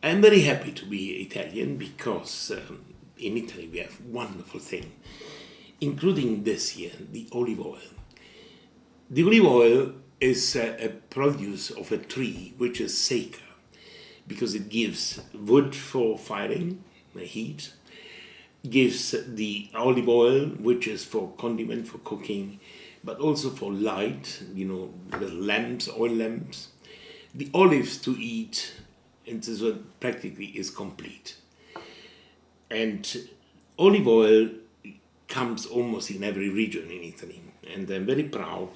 I'm very happy to be Italian because in Italy we have wonderful thing, including this year, the olive oil. The olive oil is a produce of a tree which is seca because it gives wood for firing, the heat, gives the olive oil which is for condiment, for cooking, but also for light, the lamps, oil lamps, the olives to eat, and this one practically is complete. And olive oil comes almost in every region in Italy. And I'm very proud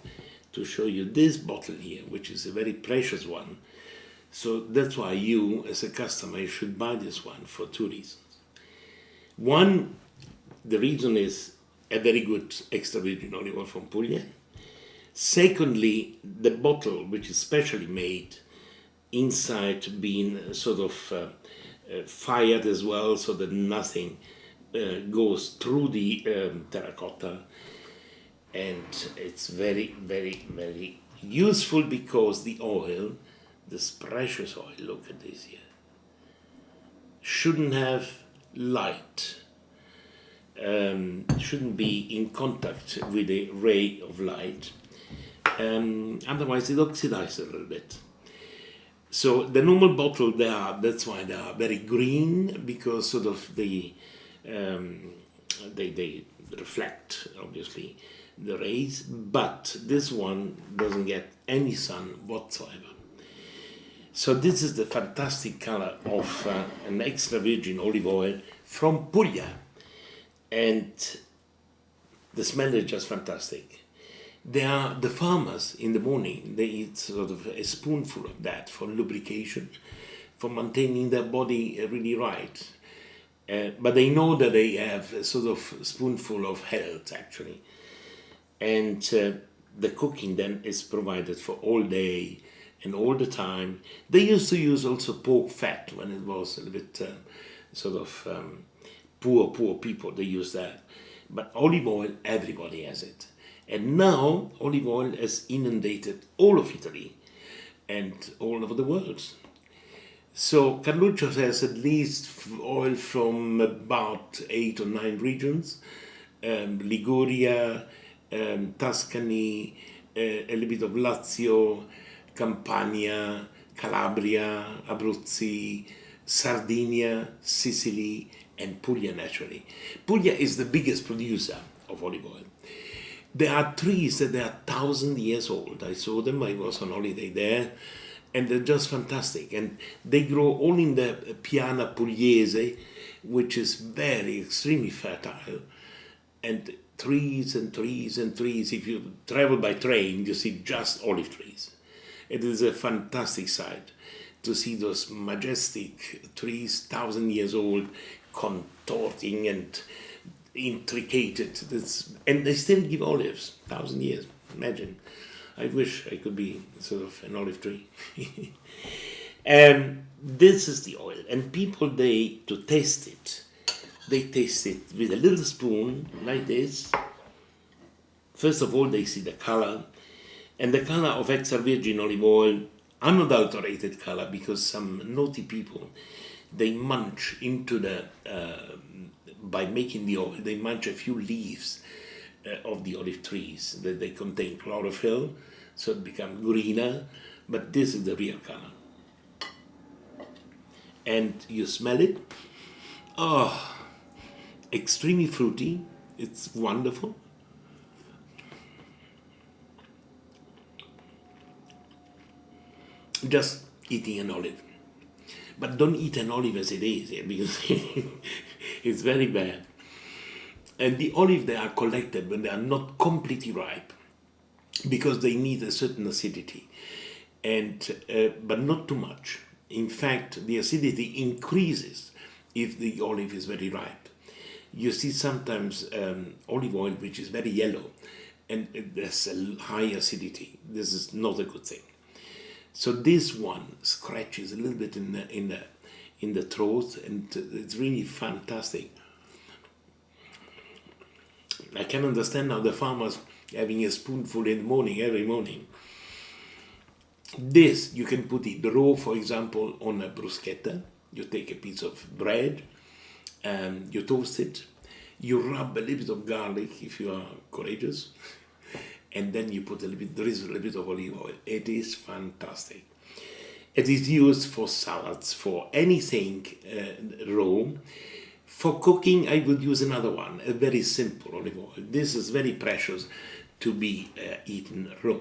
to show you this bottle here, which is a very precious one. So that's why you, as a customer, you should buy this one for two reasons. One, the reason is a very good extra virgin olive oil from Puglia. Secondly, the bottle, which is specially made, inside being sort of fired as well, so that nothing goes through the terracotta, and it's very, very, very useful because the oil, this precious oil, look at this here, shouldn't have light, shouldn't be in contact with a ray of light, otherwise it oxidizes a little bit. So the normal bottle, that's why they are very green, because sort of they reflect, obviously, the rays, but this one doesn't get any sun whatsoever. So this is the fantastic color of an extra virgin olive oil from Puglia, and the smell is just fantastic. They are the farmers in the morning, they eat sort of a spoonful of that for lubrication, for maintaining their body really right. But they know that they have a sort of spoonful of health, actually. And the cooking then is provided for all day and all the time. They used to use also pork fat when it was a little bit poor people, they use that. But olive oil, everybody has it. And now olive oil has inundated all of Italy and all over the world. So Carluccio has at least oil from about 8 or 9 regions, Liguria, Tuscany, a little bit of Lazio, Campania, Calabria, Abruzzi, Sardinia, Sicily, and Puglia naturally. Puglia is the biggest producer of olive oil. There are trees that are 1,000 years old. I saw them, I was on holiday there, and they're just fantastic. And they grow all in the Piana Pugliese, which is very, extremely fertile. And trees and trees and trees. If you travel by train, you see just olive trees. It is a fantastic sight to see those majestic trees, 1,000 years old, contorting and intricated, and they still give olives 1,000 years. Imagine. I wish I could be sort of an olive tree. This is the oil, and people, to taste it, they taste it with a little spoon like this. First of all, they see the color, and the color of extra virgin olive oil, unadulterated color, because some naughty people, they munch into the by making the oil, they munch a few leaves of the olive trees that they contain chlorophyll, so it becomes greener, but this is the real color. And you smell it, extremely fruity, it's wonderful. Just eating an olive. But don't eat an olive as it is, because it's very bad. And the olive, they are collected when they are not completely ripe, because they need a certain acidity, and but not too much. In fact, the acidity increases if the olive is very ripe. You see sometimes olive oil which is very yellow, and there's a high acidity. This is not a good thing. So this one scratches a little bit in the throat, and it's really fantastic. I can understand now the farmers having a spoonful in the morning, every morning. This, you can put it raw, for example, on a bruschetta. You take a piece of bread, you toast it, you rub a little bit of garlic if you are courageous, and then you put drizzle a little bit of olive oil. It is fantastic. It is used for salads, for anything raw. For cooking, I would use another one, a very simple olive oil. This is very precious to be eaten raw.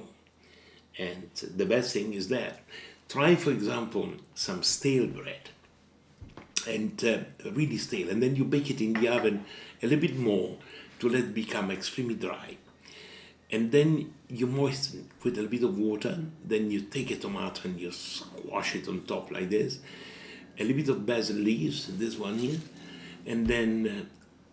And the best thing is that try, for example, some stale bread, and really stale, and then you bake it in the oven a little bit more to let it become extremely dry. And then you moisten with a little bit of water. Then you take a tomato and you squash it on top like this. A little bit of basil leaves, this one here, and then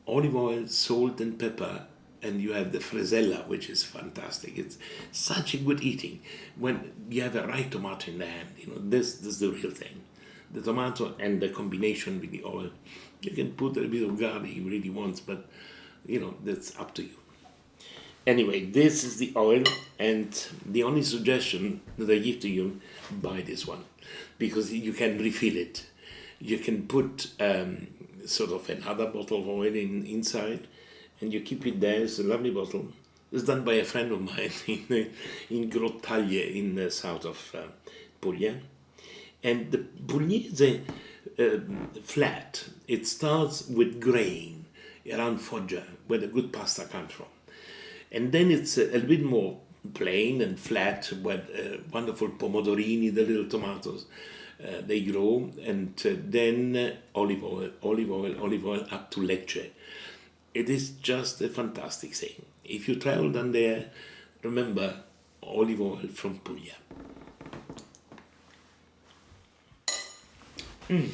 olive oil, salt, and pepper. And you have the fresella, which is fantastic. It's such a good eating when you have a right tomato in the hand. This is the real thing. The tomato and the combination with the oil. You can put a little bit of garlic if you really want, but that's up to you. Anyway, this is the oil, and the only suggestion that I give to you, buy this one, because you can refill it. You can put sort of another bottle of oil inside, and you keep it there. It's a lovely bottle. It's done by a friend of mine in Grottaglie in the south of Puglia. And the Pugliese flat, it starts with grain around Foggia, where the good pasta comes from. And then it's a little bit more plain and flat, where wonderful pomodorini, the little tomatoes, they grow. And then olive oil, up to Lecce. It is just a fantastic thing. If you travel down there, remember olive oil from Puglia. Good.